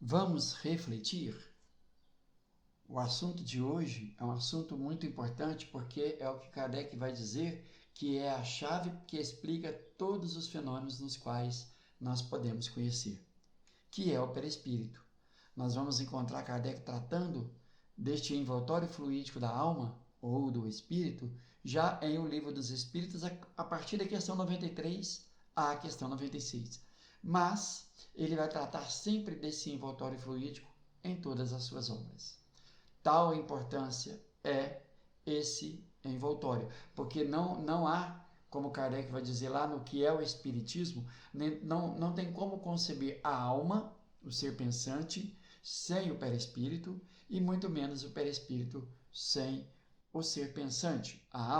Vamos refletir? O assunto de hoje é um assunto muito importante porque é o que Kardec vai dizer que é a chave que explica todos os fenômenos nos quais nós podemos conhecer, que é o perispírito. Nós vamos encontrar Kardec tratando deste envoltório fluídico da alma ou do espírito já em O Livro dos Espíritos a partir da questão 93 à questão 96. Mas ele vai tratar sempre desse envoltório fluídico em todas as suas obras. Tal importância é esse envoltório, porque não há, como Kardec vai dizer lá no que é o Espiritismo, não tem como conceber a alma, o ser pensante, sem o perispírito, e muito menos o perispírito sem o ser pensante, a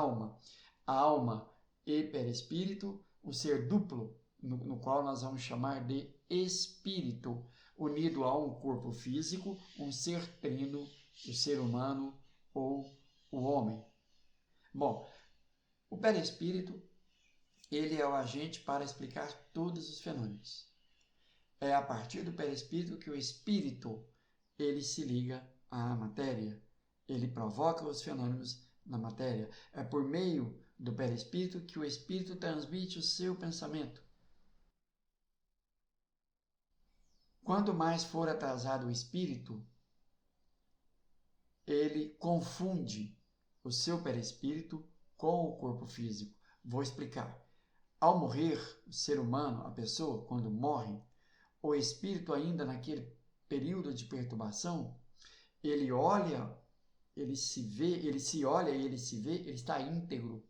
alma e perispírito, o ser duplo, no qual nós vamos chamar de espírito, unido a um corpo físico, um ser trino, o ser humano ou o homem. Bom, o perispírito, ele é o agente para explicar todos os fenômenos. É a partir do perispírito que o espírito, ele se liga à matéria, ele provoca os fenômenos na matéria. É por meio do perispírito que o espírito transmite o seu pensamento. Quanto mais for atrasado o espírito, ele confunde o seu perispírito com o corpo físico. Vou explicar. Ao morrer, o ser humano, a pessoa, quando morre, o espírito ainda naquele período de perturbação, ele olha, ele se vê, ele se olha e ele se vê, ele está íntegro,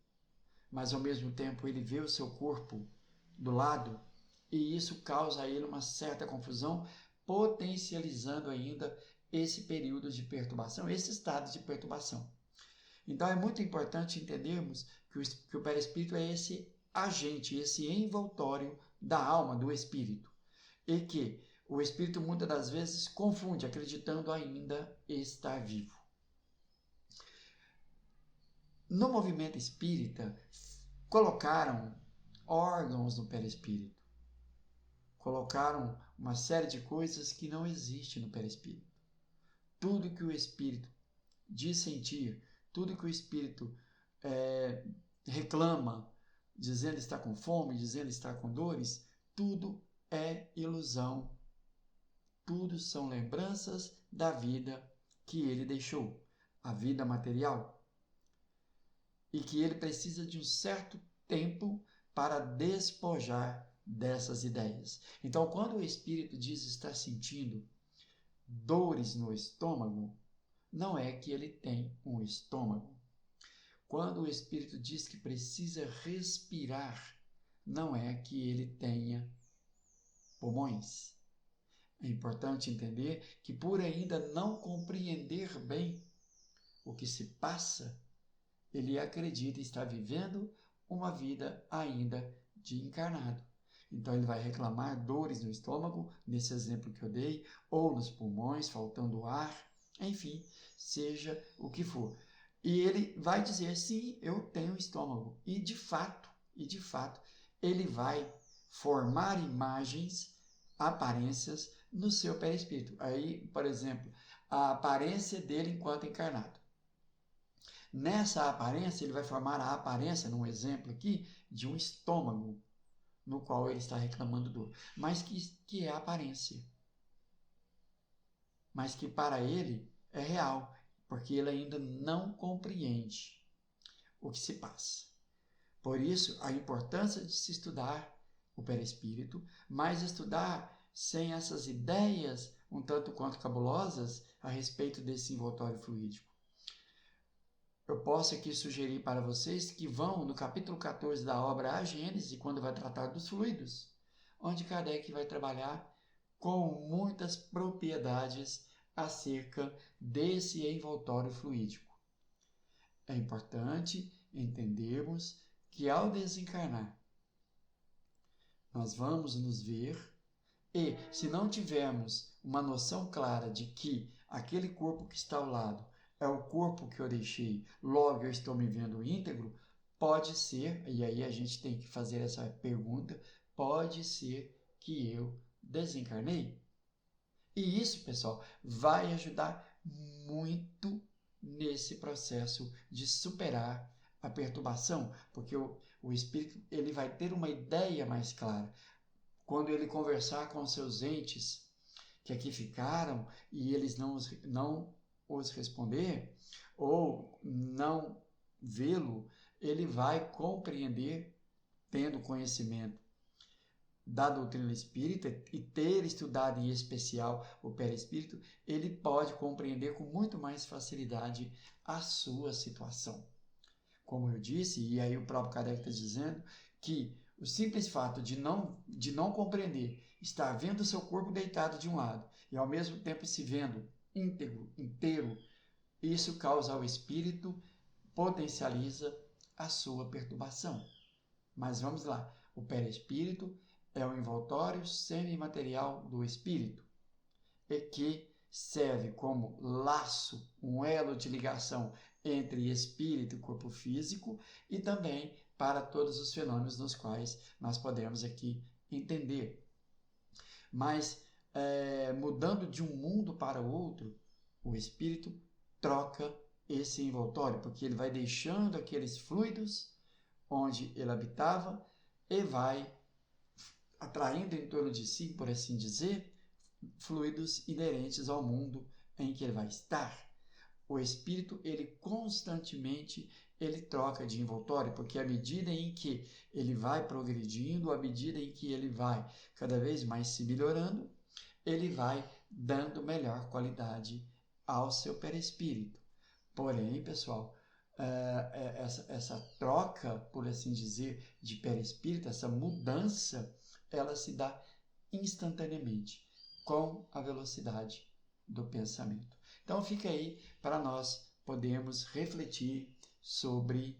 mas ao mesmo tempo ele vê o seu corpo do lado e isso causa a ele uma certa confusão, potencializando ainda esse período de perturbação, esse estado de perturbação. Então é muito importante entendermos que o perispírito é esse agente, esse envoltório da alma, do espírito, e que o espírito muitas das vezes confunde, acreditando ainda estar vivo. No movimento espírita, colocaram órgãos no perispírito, colocaram uma série de coisas que não existe no perispírito. Tudo que o espírito diz sentir, tudo que o espírito reclama, dizendo estar com fome, dizendo estar com dores, tudo é ilusão. Tudo são lembranças da vida que ele deixou, a vida material, e que ele precisa de um certo tempo para despojar dessas ideias. Então, quando o espírito diz estar sentindo dores no estômago, não é que ele tem um estômago. Quando o espírito diz que precisa respirar, não é que ele tenha pulmões. É importante entender que, por ainda não compreender bem o que se passa, ele acredita estar vivendo uma vida ainda de encarnado. Então ele vai reclamar dores no estômago, nesse exemplo que eu dei, ou nos pulmões, faltando ar, enfim, seja o que for. E ele vai dizer, sim, eu tenho estômago. E de fato, ele vai formar imagens, aparências no seu perispírito. Aí, por exemplo, a aparência dele enquanto encarnado. Nessa aparência, ele vai formar a aparência, num exemplo aqui, de um estômago, no qual ele está reclamando dor. Mas que é a aparência. Mas que para ele é real, porque ele ainda não compreende o que se passa. Por isso, a importância de se estudar o perispírito, mas estudar sem essas ideias um tanto quanto cabulosas a respeito desse envoltório fluídico. Eu posso aqui sugerir para vocês que vão no capítulo 14 da obra A Gênese, quando vai tratar dos fluidos, onde Kardec vai trabalhar com muitas propriedades acerca desse envoltório fluídico. É importante entendermos que ao desencarnar, nós vamos nos ver e, se não tivermos uma noção clara de que aquele corpo que está ao lado é o corpo que eu deixei, logo eu estou me vendo íntegro, pode ser, e aí a gente tem que fazer essa pergunta, pode ser que eu desencarnei? E isso, pessoal, vai ajudar muito nesse processo de superar a perturbação, porque o espírito ele vai ter uma ideia mais clara. Quando ele conversar com seus entes que aqui ficaram e eles não os responder ou não vê-lo, ele vai compreender, tendo conhecimento da doutrina espírita e ter estudado em especial o perispírito, ele pode compreender com muito mais facilidade a sua situação. Como eu disse, e aí o próprio Kardec está dizendo, que o simples fato de não compreender, estar vendo o seu corpo deitado de um lado e ao mesmo tempo se vendo íntegro, inteiro, isso causa ao espírito, potencializa a sua perturbação. Mas vamos lá, o perispírito é o envoltório semimaterial do espírito e que serve como laço, um elo de ligação entre espírito e corpo físico e também para todos os fenômenos nos quais nós podemos aqui entender. Mas, mudando de um mundo para o outro, o espírito troca esse envoltório, porque ele vai deixando aqueles fluidos onde ele habitava e vai atraindo em torno de si, por assim dizer, fluidos inerentes ao mundo em que ele vai estar. O espírito, ele constantemente ele troca de envoltório, porque à medida em que ele vai progredindo, à medida em que ele vai cada vez mais se melhorando, ele vai dando melhor qualidade ao seu perispírito. Porém, pessoal, essa troca, por assim dizer, de perispírito, essa mudança, ela se dá instantaneamente com a velocidade do pensamento. Então fica aí para nós podermos refletir sobre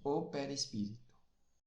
o perispírito.